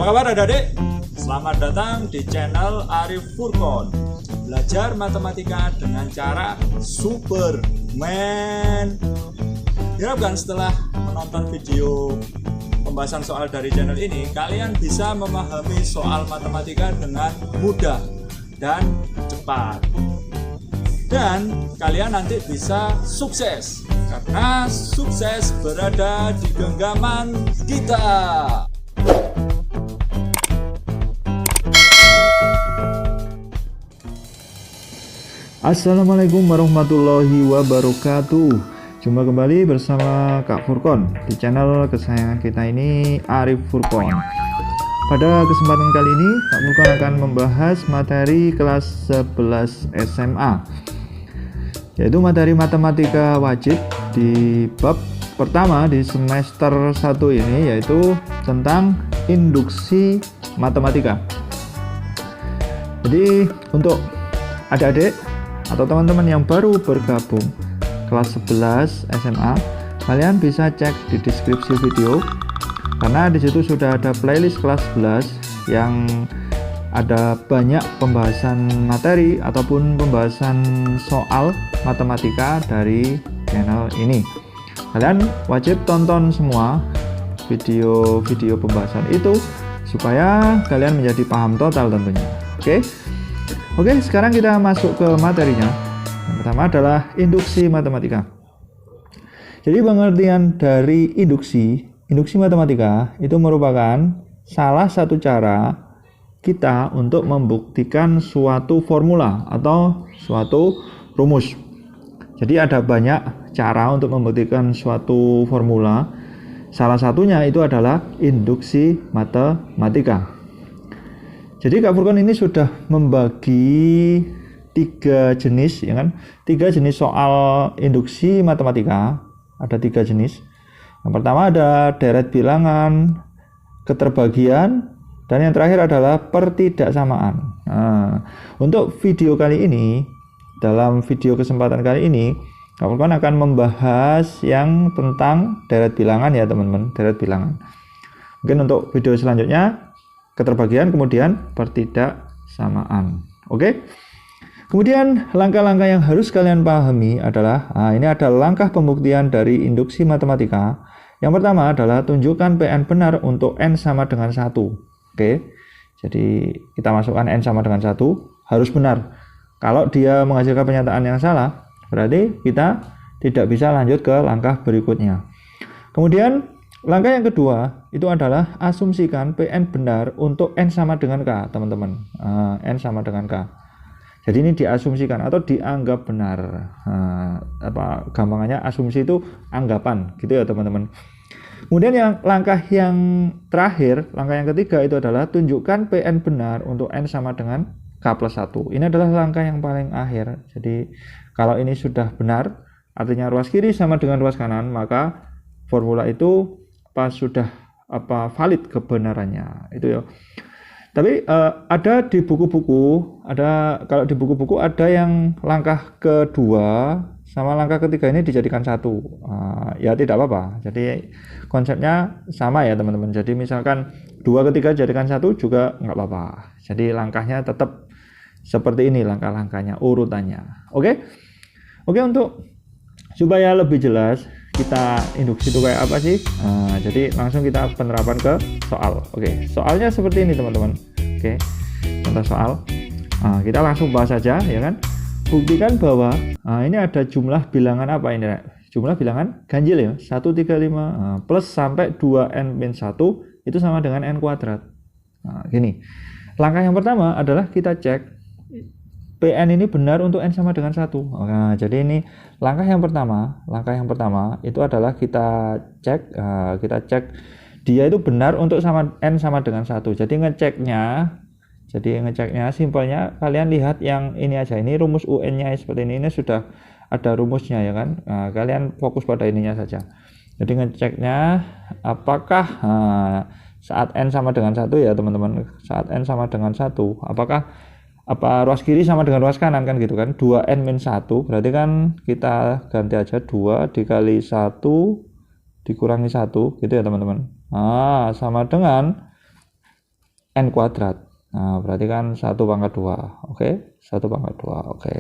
kabar adik-adik? Selamat datang di channel Arif Furqon. Belajar matematika dengan cara Superman. Diharapkan setelah menonton video pembahasan soal dari channel ini, kalian bisa memahami soal matematika dengan mudah dan cepat. Dan kalian nanti bisa sukses, karena sukses berada di genggaman kita. Assalamualaikum warahmatullahi wabarakatuh. Jumpa kembali bersama Kak Furqon di channel kesayangan kita ini, Arif Furqon. Pada kesempatan kali ini Kak Furqon akan membahas materi kelas 11 SMA, yaitu materi matematika wajib di bab pertama di semester 1 ini, yaitu tentang induksi matematika. Jadi untuk adik-adik atau teman-teman yang baru bergabung kelas 11 SMA, kalian bisa cek di deskripsi video, karena di situ sudah ada playlist kelas 11 yang ada banyak pembahasan materi ataupun pembahasan soal matematika dari channel ini. Kalian wajib tonton semua video-video pembahasan itu supaya kalian menjadi paham total tentunya. Oke, sekarang kita masuk ke materinya. Yang pertama adalah induksi matematika. Jadi pengertian dari induksi matematika itu merupakan salah satu cara kita untuk membuktikan suatu formula atau suatu rumus. Jadi ada banyak cara untuk membuktikan suatu formula. Salah satunya itu adalah induksi matematika. Jadi Kak Furqon ini sudah membagi 3 jenis, ya kan? 3 jenis soal induksi matematika. Ada 3 jenis. Yang pertama ada deret bilangan, keterbagian, dan yang terakhir adalah pertidaksamaan. Nah, untuk video kali ini, dalam video kesempatan kali ini, Kak Furqon akan membahas yang tentang deret bilangan ya teman-teman, deret bilangan. Mungkin untuk video selanjutnya keterbagian, kemudian pertidaksamaan. Oke. Kemudian langkah-langkah yang harus kalian pahami adalah, ini ada langkah pembuktian dari induksi matematika. Yang pertama adalah tunjukkan PN benar untuk N sama dengan 1. Oke. Jadi kita masukkan N sama dengan 1 harus benar. Kalau dia menghasilkan pernyataan yang salah, berarti kita tidak bisa lanjut ke langkah berikutnya. Kemudian langkah yang kedua itu adalah asumsikan PN benar untuk N sama dengan K, teman-teman. N sama dengan K. Jadi ini diasumsikan atau dianggap benar. Gampangannya asumsi itu anggapan, gitu ya teman-teman. Kemudian langkah yang terakhir, langkah yang ketiga itu adalah tunjukkan PN benar untuk N sama dengan K plus 1. Ini adalah langkah yang paling akhir. Jadi kalau ini sudah benar, artinya ruas kiri sama dengan ruas kanan, maka formula itu pas sudah valid kebenarannya itu ya. Tapi ada di buku-buku, kalau di buku-buku ada yang langkah kedua sama langkah ketiga ini dijadikan satu. Ya tidak apa-apa. Jadi konsepnya sama ya teman-teman. Jadi misalkan 2 ketiga jadikan satu juga nggak apa-apa. Jadi langkahnya tetap seperti ini, langkah-langkahnya, urutannya. Oke, untuk supaya lebih jelas kita induksi itu kayak apa sih? Jadi langsung kita penerapan ke soal. Oke, soalnya seperti ini teman-teman. Oke, contoh soal. Kita langsung bahas saja, ya kan? Buktikan bahwa ini ada jumlah bilangan apa ini? Jumlah bilangan ganjil ya, 135 plus sampai 2n-1 itu sama dengan n kuadrat. Gini. Langkah yang pertama adalah kita cek PN ini benar untuk N sama dengan 1. Nah, jadi ini langkah yang pertama itu adalah kita cek dia itu benar untuk N sama dengan 1. Jadi ngeceknya simpelnya kalian lihat yang ini aja, ini rumus UN-nya seperti ini sudah ada rumusnya ya kan. Kalian fokus pada ininya saja. Jadi ngeceknya apakah saat N sama dengan 1 ya teman-teman, saat N sama dengan 1 apakah ruas kiri sama dengan ruas kanan kan gitu kan, 2n-1 berarti kan kita ganti aja 2 dikali 1 dikurangi 1 gitu ya teman-teman. Sama dengan N kuadrat. Nah, berarti kan 1 pangkat 2. Oke, 1 pangkat 2. Oke.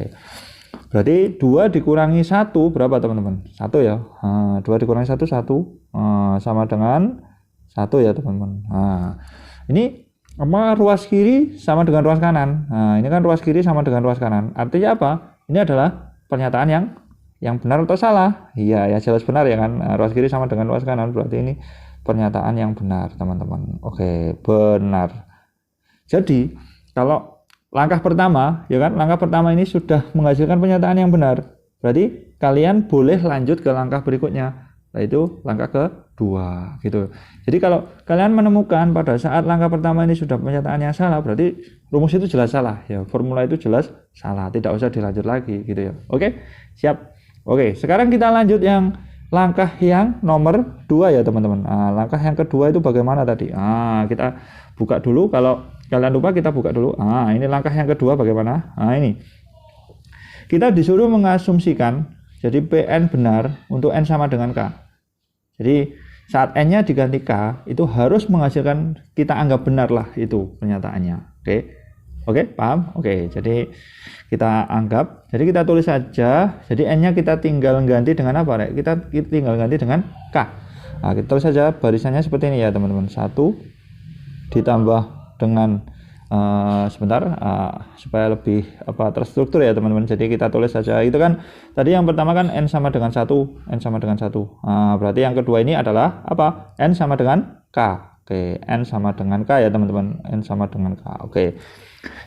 Berarti 2 dikurangi 1 berapa teman-teman? 1 ya. 2 dikurangi 1, 1. Sama dengan 1 ya teman-teman. Nah, ini apa, ruas kiri sama dengan ruas kanan. Nah, ini kan ruas kiri sama dengan ruas kanan. Artinya apa? Ini adalah pernyataan yang benar atau salah? Iya, ya jelas benar ya kan. Ruas kiri sama dengan ruas kanan, berarti ini pernyataan yang benar, teman-teman. Oke, benar. Jadi, kalau langkah pertama, ya kan, langkah pertama ini sudah menghasilkan pernyataan yang benar. Berarti kalian boleh lanjut ke langkah berikutnya, yaitu langkah kedua, gitu. Jadi kalau kalian menemukan pada saat langkah pertama ini sudah pernyataan yang salah, berarti rumus itu jelas salah, ya. Formula itu jelas salah, tidak usah dilanjut lagi, gitu ya. Oke, siap. Oke, sekarang kita lanjut yang langkah yang nomor 2 ya teman-teman. Nah, langkah yang kedua itu bagaimana tadi? Kita buka dulu, kalau kalian lupa kita buka dulu. Ini langkah yang kedua bagaimana? Ini kita disuruh mengasumsikan jadi PN benar untuk N sama dengan K. Jadi saat N-nya diganti K itu harus menghasilkan, kita anggap benar lah itu pernyataannya. Oke, paham? Oke, jadi kita anggap, jadi kita tulis saja. Jadi N-nya kita tinggal ganti dengan apa, Rek? Kita tinggal ganti dengan K. Nah, kita tulis saja barisannya seperti ini ya, teman-teman. 1 ditambah dengan sebentar, supaya lebih terstruktur ya, teman-teman. Jadi kita tulis saja. Itu kan tadi yang pertama kan N sama dengan 1, N sama dengan 1. Berarti yang kedua ini adalah apa? N sama dengan K. Oke, N sama dengan K ya, teman-teman. N sama dengan K. Oke.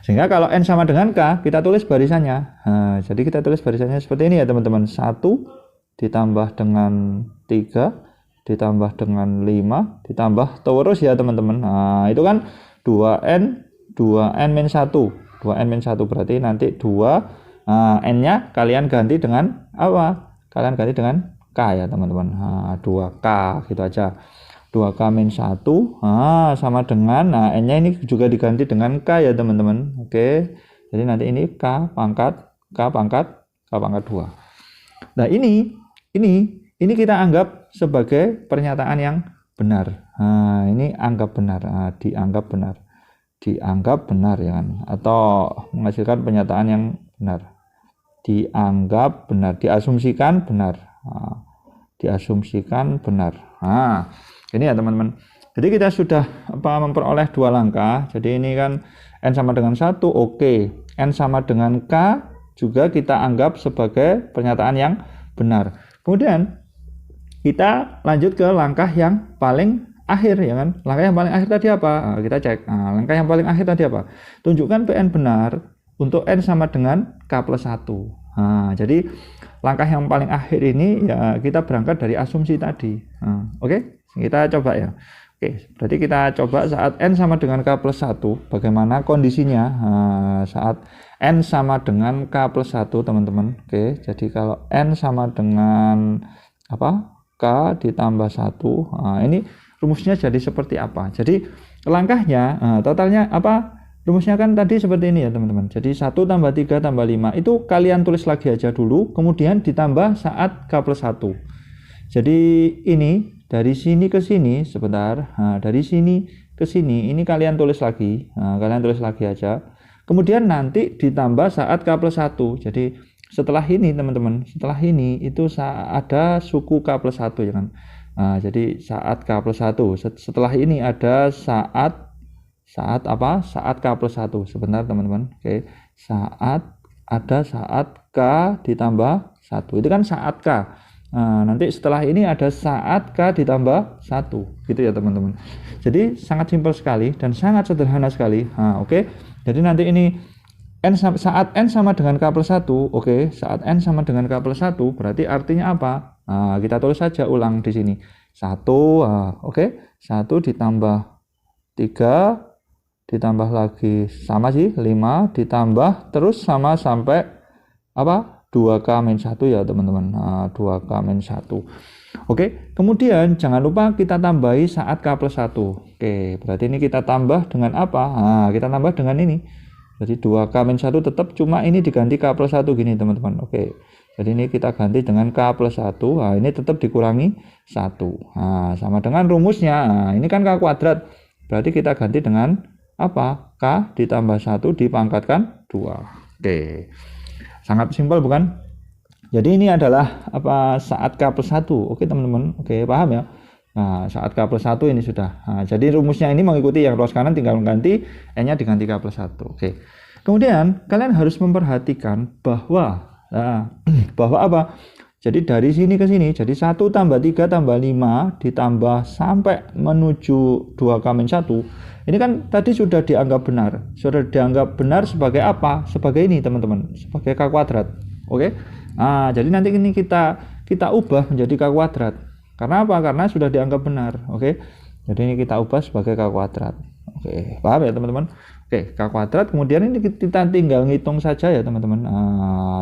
Sehingga kalau N sama dengan K, kita tulis barisannya. Jadi kita tulis barisannya seperti ini ya, teman-teman. 1 ditambah dengan 3 ditambah dengan 5 ditambah terus ya, teman-teman. Itu kan 2N min 1. 2N min 1 berarti nanti 2 N-nya kalian ganti dengan apa? Kalian ganti dengan K ya, teman-teman. 2K gitu aja. 2K min 1 sama dengan N-nya ini juga diganti dengan K ya, teman-teman. Oke. Jadi nanti ini K pangkat 2. Nah, ini kita anggap sebagai pernyataan yang benar. Ini anggap benar. Dianggap benar ya kan, atau menghasilkan pernyataan yang benar. Dianggap benar, diasumsikan benar. Diasumsikan benar. Ini ya, teman-teman. Jadi kita sudah memperoleh 2 langkah. Jadi ini kan N sama dengan 1, oke. N sama dengan K juga kita anggap sebagai pernyataan yang benar. Kemudian kita lanjut ke langkah yang paling akhir ya kan. Langkah yang paling akhir tadi apa? Kita cek. Langkah yang paling akhir tadi apa? Tunjukkan PN benar untuk N sama dengan K plus 1. Jadi langkah yang paling akhir ini ya kita berangkat dari asumsi tadi. Oke, kita coba ya. Oke, berarti kita coba saat N sama dengan K plus 1, bagaimana kondisinya saat N sama dengan K plus 1, teman-teman. Oke, jadi kalau N sama dengan K ditambah 1, ini rumusnya jadi seperti apa? Jadi langkahnya, totalnya apa? Rumusnya kan tadi seperti ini ya, teman-teman. Jadi 1 tambah 3 tambah 5 itu kalian tulis lagi aja dulu, kemudian ditambah saat K plus 1. Jadi ini dari sini ke sini sebentar. Dari sini ke sini ini kalian tulis lagi. Kalian tulis lagi aja. Kemudian nanti ditambah saat K plus 1. Jadi setelah ini, teman-teman, setelah ini itu ada suku K plus 1 ya kan. Jadi saat K plus 1. Setelah ini ada saat K plus 1. Sebentar, teman-teman. Oke. Saat K ditambah 1. Itu kan saat K. Nanti setelah ini ada saat K ditambah 1. Gitu ya, teman-teman. Jadi sangat simpel sekali dan sangat sederhana sekali. Oke. Jadi nanti ini saat N sama dengan K plus 1. Oke. Saat N sama dengan K plus 1 berarti artinya apa? Kita tulis saja ulang di sini. 1, oke. 1 ditambah 3 ditambah lagi sama sih 5 ditambah terus sama sampai 2K min 1 ya, teman-teman. 2K min 1. Oke, kemudian jangan lupa kita tambahi saat K plus 1. Oke, berarti ini kita tambah dengan apa? Kita tambah dengan ini. Jadi 2K min 1 tetap, cuma ini diganti K plus 1 gini, teman-teman. Oke. Jadi ini kita ganti dengan K plus 1. Ini tetap dikurangi 1. Sama dengan rumusnya. Ini kan K kuadrat. Berarti kita ganti dengan apa? K ditambah 1 dipangkatkan 2. Oke. Sangat simpel bukan? Jadi ini adalah apa saat K plus 1. Oke teman-teman. Oke, paham ya? Nah, saat K plus 1 ini sudah. Nah, jadi rumusnya ini mengikuti yang ruas kanan, tinggal ganti N-nya diganti K plus 1. Oke. Kemudian kalian harus memperhatikan bahwa bahwa apa? Jadi dari sini ke sini, jadi 1 tambah 3 tambah 5 ditambah sampai menuju 2K-1. Ini kan tadi sudah dianggap benar. Sudah dianggap benar sebagai apa? Sebagai ini teman-teman, sebagai K kuadrat. Oke. Nah, jadi nanti ini kita ubah menjadi K kuadrat. Karena apa? Karena sudah dianggap benar. Oke. Jadi ini kita ubah sebagai K kuadrat. Oke, paham ya teman-teman? Oke, K kuadrat, kemudian ini kita tinggal ngitung saja ya teman-teman.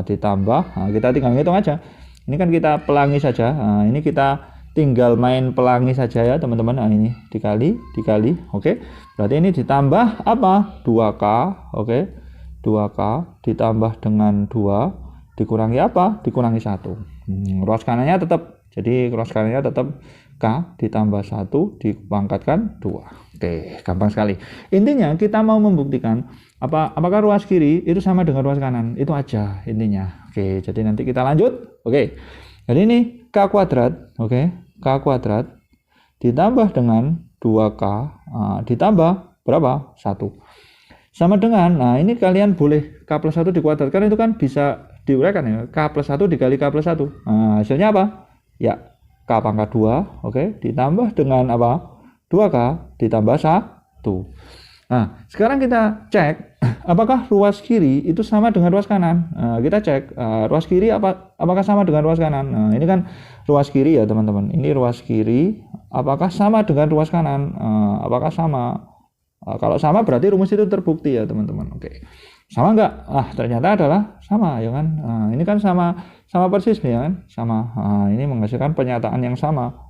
Ditambah, kita tinggal ngitung aja. Ini kan kita pelangi saja. Nah, ini kita tinggal main pelangi saja ya teman-teman. Nah, ini dikali. Oke. Berarti ini ditambah apa? 2K. Oke. 2K ditambah dengan 2 dikurangi apa? Dikurangi 1. Ruas kanannya tetap. Jadi ruas kanannya tetap K ditambah 1 dipangkatkan 2. Oke, gampang sekali. Intinya kita mau membuktikan apakah ruas kiri itu sama dengan ruas kanan. Itu aja intinya. Oke, jadi nanti kita lanjut. Oke. Jadi ini K kuadrat, oke. K kuadrat ditambah dengan 2K ditambah berapa? 1. Sama dengan, nah ini kalian boleh K plus 1 dikuadratkan, itu kan bisa diuraikan ya. K plus 1 dikali K plus 1. Nah, hasilnya apa? Ya, K pangkat 2, oke, ditambah dengan apa? 2K ditambah 1. Nah, sekarang kita cek apakah ruas kiri itu sama dengan ruas kanan. Nah, kita cek ruas kiri apakah sama dengan ruas kanan. Nah, ini kan ruas kiri ya teman-teman. Ini ruas kiri apakah sama dengan ruas kanan. Apakah sama? Kalau sama berarti rumus itu terbukti ya teman-teman. Oke. Sama enggak? Ternyata adalah sama ya kan. Ini kan sama persis ya kan. Sama. Ini menghasilkan pernyataan yang sama.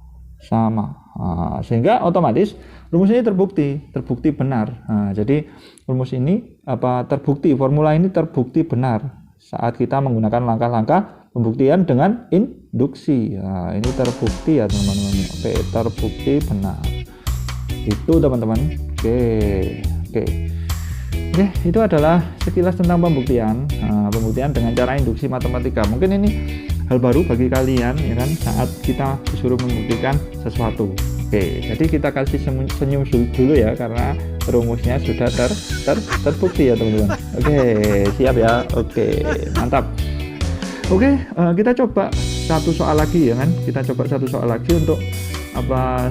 Sehingga otomatis rumus ini terbukti benar. Jadi rumus ini terbukti, formula ini terbukti benar saat kita menggunakan langkah-langkah pembuktian dengan induksi. Ini terbukti ya teman-teman. Oke, terbukti benar. Itu teman-teman. Oke, itu adalah sekilas tentang pembuktian dengan cara induksi matematika. Mungkin ini hal baru bagi kalian ya kan, saat kita disuruh membuktikan sesuatu. Oke, jadi kita kasih senyum dulu ya, karena rumusnya sudah terbukti ya teman-teman. Oke, siap ya. Oke, mantap. Oke, kita coba satu soal lagi ya kan. Kita coba satu soal lagi untuk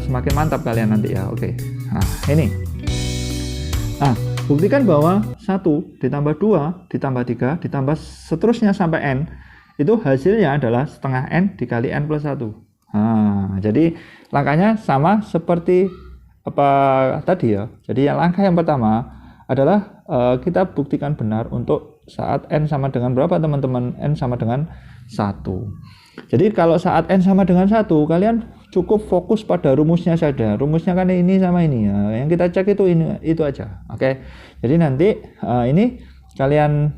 semakin mantap kalian nanti ya. Oke. Nah, ini. Buktikan bahwa 1 ditambah 2 ditambah 3 ditambah seterusnya sampai N itu hasilnya adalah setengah N dikali N plus 1. Jadi langkahnya sama seperti tadi ya. Jadi langkah yang pertama adalah kita buktikan benar untuk saat N sama dengan berapa teman-teman? N sama dengan 1. Jadi kalau saat N sama dengan 1, kalian cukup fokus pada rumusnya saja. Rumusnya kan ini sama ini ya. Yang kita cek itu aja. Oke. Jadi nanti ini kalian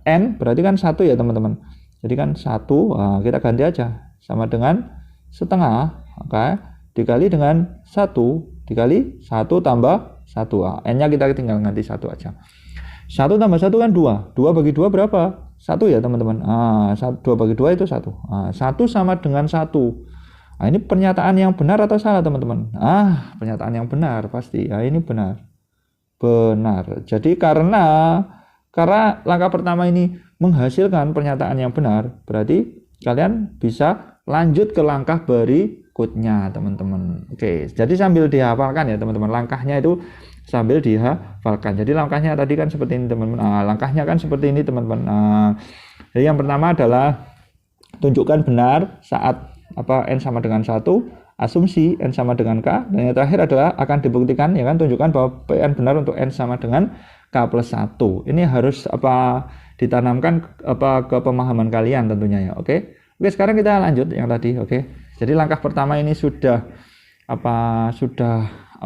N berarti kan 1 ya teman-teman. Jadi kan 1 kita ganti aja sama dengan setengah, oke, dikali dengan 1 dikali 1 tambah 1. N-nya kita tinggal ganti 1 aja. 1 tambah 1 kan 2. 2 bagi 2 berapa? 1 ya teman-teman. 2 bagi 2 itu 1. 1 sama dengan 1. Ini pernyataan yang benar atau salah teman-teman? Pernyataan yang benar pasti. Ini benar. Jadi karena langkah pertama ini menghasilkan pernyataan yang benar, berarti kalian bisa lanjut ke langkah berikutnya teman-teman. Oke, jadi sambil dihafalkan ya teman-teman. Langkahnya itu sambil dihafalkan. Jadi langkahnya tadi kan seperti ini teman-teman. Langkahnya kan seperti ini teman-teman. Jadi yang pertama adalah tunjukkan benar saat N sama dengan 1, asumsi N sama dengan K, dan yang terakhir adalah akan dibuktikan ya kan, tunjukkan bahwa PN benar untuk N sama dengan K plus 1. Ini harus ditanamkan ke pemahaman kalian tentunya ya. Oke, sekarang kita lanjut yang tadi. Oke, jadi langkah pertama ini sudah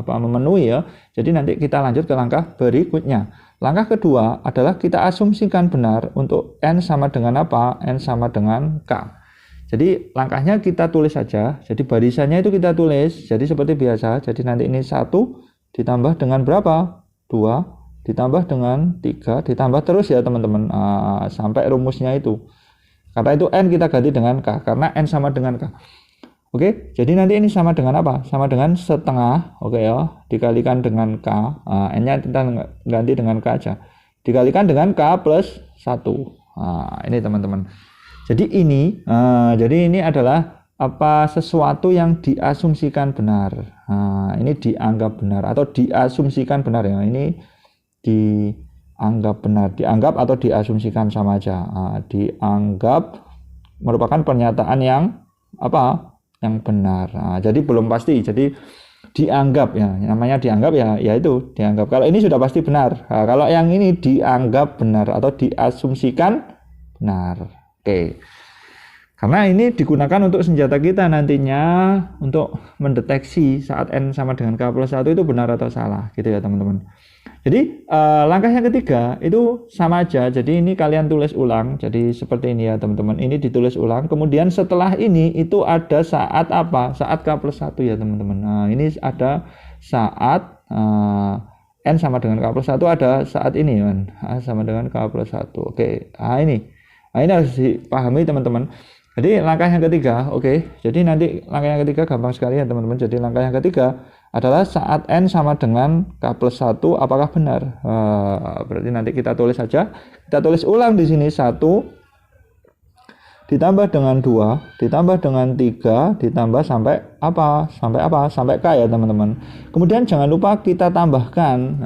memenuhi ya. Jadi nanti kita lanjut ke langkah berikutnya. Langkah kedua adalah kita asumsikan benar untuk N sama dengan N sama dengan K. Jadi langkahnya kita tulis saja. Jadi barisannya itu kita tulis. Jadi seperti biasa. Jadi nanti ini 1 ditambah dengan berapa? 2 ditambah dengan 3 ditambah terus ya teman-teman sampai rumusnya itu. Karena itu N kita ganti dengan K karena N sama dengan K. Oke, jadi nanti ini sama dengan apa? Sama dengan setengah, oke ya, dikalikan dengan K. N-nya kita ganti dengan K aja. Dikalikan dengan K plus 1. Ini teman-teman. Jadi ini adalah sesuatu yang diasumsikan benar. Ini dianggap benar atau diasumsikan benar ya. Ini dianggap benar, dianggap atau diasumsikan sama aja. Dianggap merupakan pernyataan yang yang benar. Jadi belum pasti. Jadi dianggap ya, namanya dianggap ya itu dianggap. Kalau ini sudah pasti benar. Kalau yang ini dianggap benar atau diasumsikan benar. Oke. Karena ini digunakan untuk senjata kita nantinya untuk mendeteksi saat N sama dengan K plus 1 itu benar atau salah gitu ya teman-teman. Jadi langkah yang ketiga itu sama aja. Jadi ini kalian tulis ulang. Jadi seperti ini ya teman-teman. Ini ditulis ulang. Kemudian setelah ini itu ada saat apa? Saat K plus 1 ya teman-teman. Nah ini ada saat N sama dengan K plus 1 ada saat ini kan. Sama dengan K plus 1. Oke. Ini harus dipahami teman-teman. Jadi langkah yang ketiga, oke. Jadi nanti langkah yang ketiga gampang sekali ya teman-teman. Jadi langkah yang ketiga adalah saat N sama dengan K plus 1 apakah benar? Berarti nanti kita tulis saja. Kita tulis ulang di sini 1 ditambah dengan 2 ditambah dengan 3 ditambah sampai sampai K ya teman-teman. Kemudian jangan lupa kita tambahkan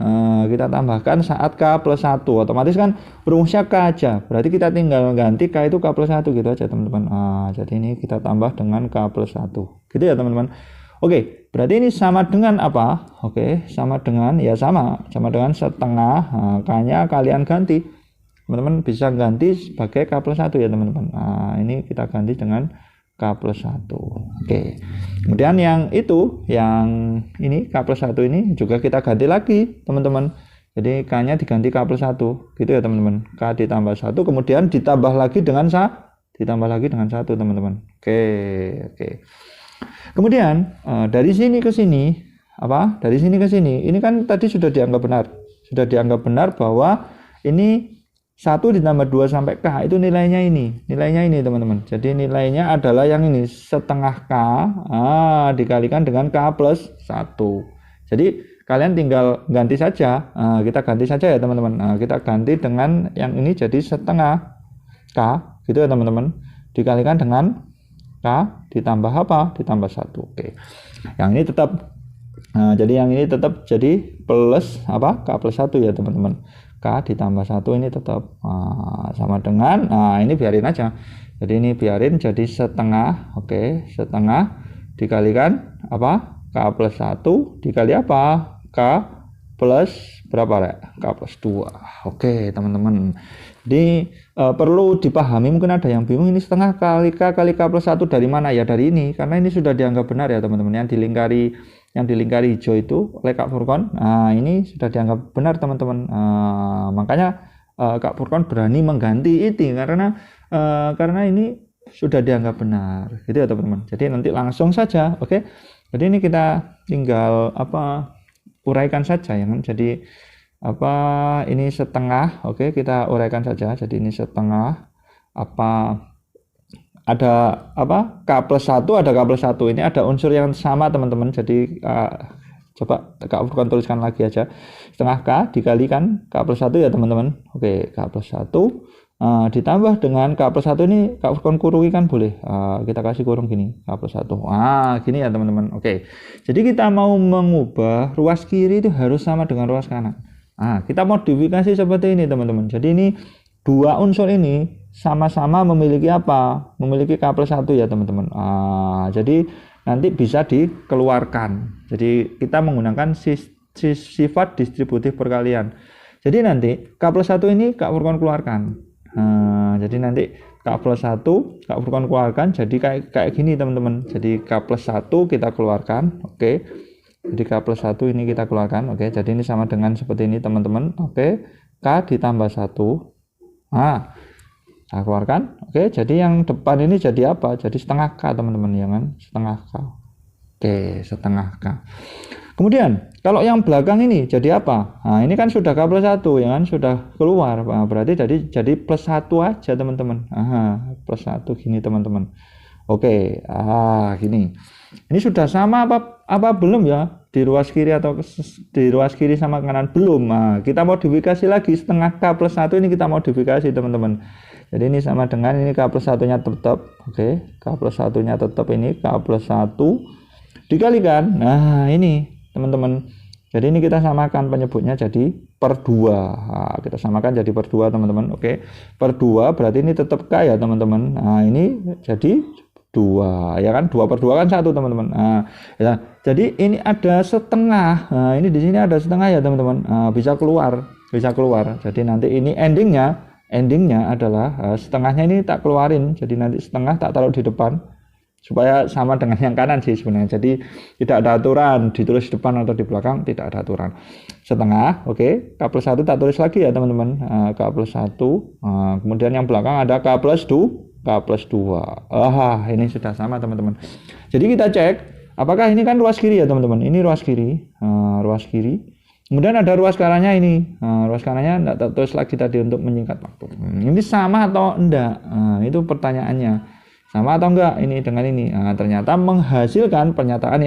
saat K plus 1. Otomatis kan rumusnya K aja, berarti kita tinggal ganti K itu K plus 1 gitu aja teman-teman. Jadi ini kita tambah dengan K plus 1 gitu ya teman-teman. Oke, berarti ini sama dengan apa? Oke, sama dengan dengan setengah. K-nya kalian ganti. Teman-teman bisa ganti sebagai K plus 1 ya teman-teman. Ini kita ganti dengan K plus 1. Oke. Kemudian yang ini K plus 1 ini juga kita ganti lagi teman-teman. Jadi K-nya diganti K plus 1 gitu ya teman-teman. K ditambah 1 kemudian ditambah lagi dengan 1 teman-teman. Oke. Kemudian dari sini ke sini dari sini ke sini ini kan tadi sudah dianggap benar bahwa ini 1 ditambah 2 sampai K itu nilainya ini teman-teman. Jadi nilainya adalah yang ini setengah K dikalikan dengan K plus 1. Jadi kalian tinggal ganti saja. Kita ganti saja ya teman-teman. Kita ganti dengan yang ini jadi setengah K gitu ya teman-teman. Dikalikan dengan K ditambah ditambah 1. Oke. Yang ini tetap jadi yang ini tetap jadi plus K plus 1 ya teman-teman. K ditambah 1 ini tetap sama dengan ini biarin aja. Jadi ini biarin jadi setengah. Oke, setengah dikalikan K plus 1 dikali K plus berapa K plus 2. Oke teman-teman. Jadi perlu dipahami, mungkin ada yang bingung ini setengah kali K plus 1 dari mana ya? Dari ini, karena ini sudah dianggap benar ya teman-teman. Yang dilingkari hijau itu oleh Kak Furqon. Ini sudah dianggap benar teman-teman. Makanya Kak Furqon berani mengganti itu karena ini sudah dianggap benar gitu ya teman-teman. Jadi nanti langsung saja. Oke. Jadi ini kita tinggal uraikan saja ya kan. Jadi ini setengah. Oke, kita uraikan saja. Jadi ini setengah ada K plus 1 ada K plus 1. Ini ada unsur yang sama teman-teman. Jadi coba Kak Furqon tuliskan lagi aja. Setengah K dikalikan K plus 1 ya teman-teman. Oke, K plus 1 ditambah dengan K plus 1 ini Kak Furqon kurungi kan boleh. Kita kasih kurung gini, K plus 1. Gini ya teman-teman. Oke. Jadi kita mau mengubah ruas kiri itu harus sama dengan ruas kanan. Kita modifikasi seperti ini teman-teman. Jadi ini dua unsur ini sama-sama memiliki memiliki K plus 1 ya teman-teman. Jadi nanti bisa dikeluarkan. Jadi kita menggunakan sifat distributif perkalian. Jadi nanti K plus 1 ini Kak Furqon keluarkan. Jadi nanti K plus 1 Kak Furqon keluarkan jadi kayak gini teman-teman. Jadi K plus 1 kita keluarkan. Oke. Jadi K plus 1 ini kita keluarkan. Oke. Jadi ini sama dengan seperti ini teman-teman. Oke. K ditambah 1. Kita keluarkan. Oke, jadi yang depan ini jadi apa? Jadi setengah K teman-teman ya kan? Setengah K. Oke, setengah K. Kemudian kalau yang belakang ini jadi apa? Nah, ini kan sudah K+1 ya kan, sudah keluar. Nah, berarti jadi +1 aja teman-teman. +1 gini teman-teman. Oke, gini. Ini sudah sama apa belum ya? Di ruas kiri atau di ruas kiri sama kanan belum. Nah, kita modifikasi lagi setengah K+1 ini kita modifikasi teman-teman. Jadi ini sama dengan ini K+1-nya tetap. Oke, K+1-nya tetap ini K+1 dikalikan. Nah, ini teman-teman. Jadi ini kita samakan penyebutnya jadi /2. Nah, kita samakan jadi /2 teman-teman. Oke. /2 berarti ini tetap K ya teman-teman. Nah, ini jadi 2 ya kan, 2/2 kan 1 teman-teman. Nah, ya. Jadi ini ada setengah. Nah, ini di sini ada setengah ya teman-teman. Nah, bisa keluar. Jadi nanti ini endingnya adalah setengahnya ini tak keluarin. Jadi nanti setengah tak taruh di depan supaya sama dengan yang kanan sih sebenarnya. Jadi tidak ada aturan ditulis di depan atau di belakang, tidak ada aturan. Setengah, oke. K+1 tak tulis lagi ya teman-teman. K+1. Kemudian yang belakang ada K+2. Ini sudah sama teman-teman. Jadi kita cek apakah ini kan ruas kiri ya teman-teman. Ini ruas kiri. Ruas kiri. Kemudian ada ruas kanannya ini. Ruas kanannya tidak tertulis lagi tadi untuk menyingkat waktu. Ini sama atau enggak? Itu pertanyaannya. Sama atau enggak ini dengan ini? Ternyata menghasilkan pernyataan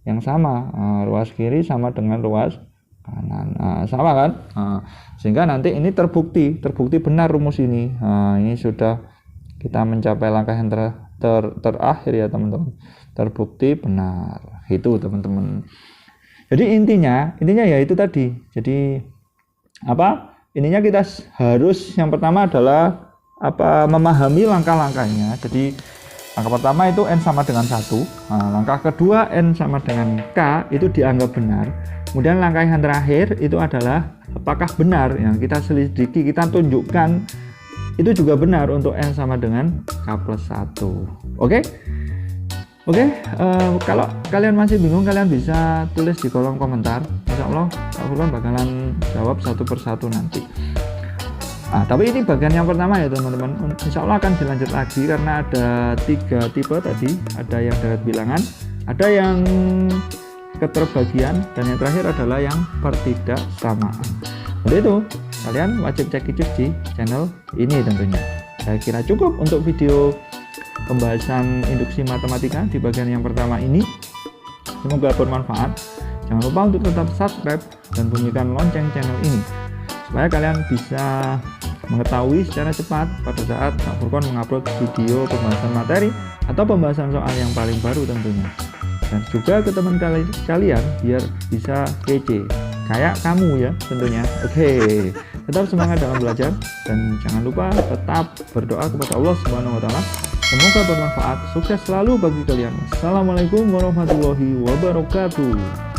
yang sama. Ruas kiri sama dengan ruas kanan. Sama kan? Sehingga nanti ini terbukti benar rumus ini. Ini sudah kita mencapai langkah yang terakhir ya teman-teman. Terbukti benar. Itu teman-teman. Jadi intinya ya itu tadi. Jadi apa? Ininya kita harus yang pertama adalah memahami langkah-langkahnya. Jadi langkah pertama itu N sama dengan 1. Langkah kedua N sama dengan K itu dianggap benar. Kemudian langkah yang terakhir itu adalah apakah benar yang kita selidiki, kita tunjukkan itu juga benar untuk N sama dengan K+1. Oke? Kalau kalian masih bingung, kalian bisa tulis di kolom komentar. Insya Allah Kak Furqon bakalan jawab satu persatu nanti. Tapi ini bagian yang pertama ya teman-teman. Insya Allah akan dilanjut lagi karena ada 3 tipe tadi. Ada yang deret bilangan, ada yang keterbagian, dan yang terakhir adalah yang pertidaksamaan. Untuk itu kalian wajib cek di channel ini tentunya. Saya kira cukup untuk video pembahasan induksi matematika di bagian yang pertama ini. Semoga bermanfaat. Jangan lupa untuk tetap subscribe dan bunyikan lonceng channel ini supaya kalian bisa mengetahui secara cepat pada saat Kak Furqon mengupload video pembahasan materi atau pembahasan soal yang paling baru tentunya. Dan juga ke teman kalian biar bisa kece kayak kamu ya tentunya. Oke, tetap semangat dalam belajar dan jangan lupa tetap berdoa kepada Allah Subhanahu wa taala. Semoga bermanfaat. Sukses selalu bagi kalian. Assalamualaikum warahmatullahi wabarakatuh.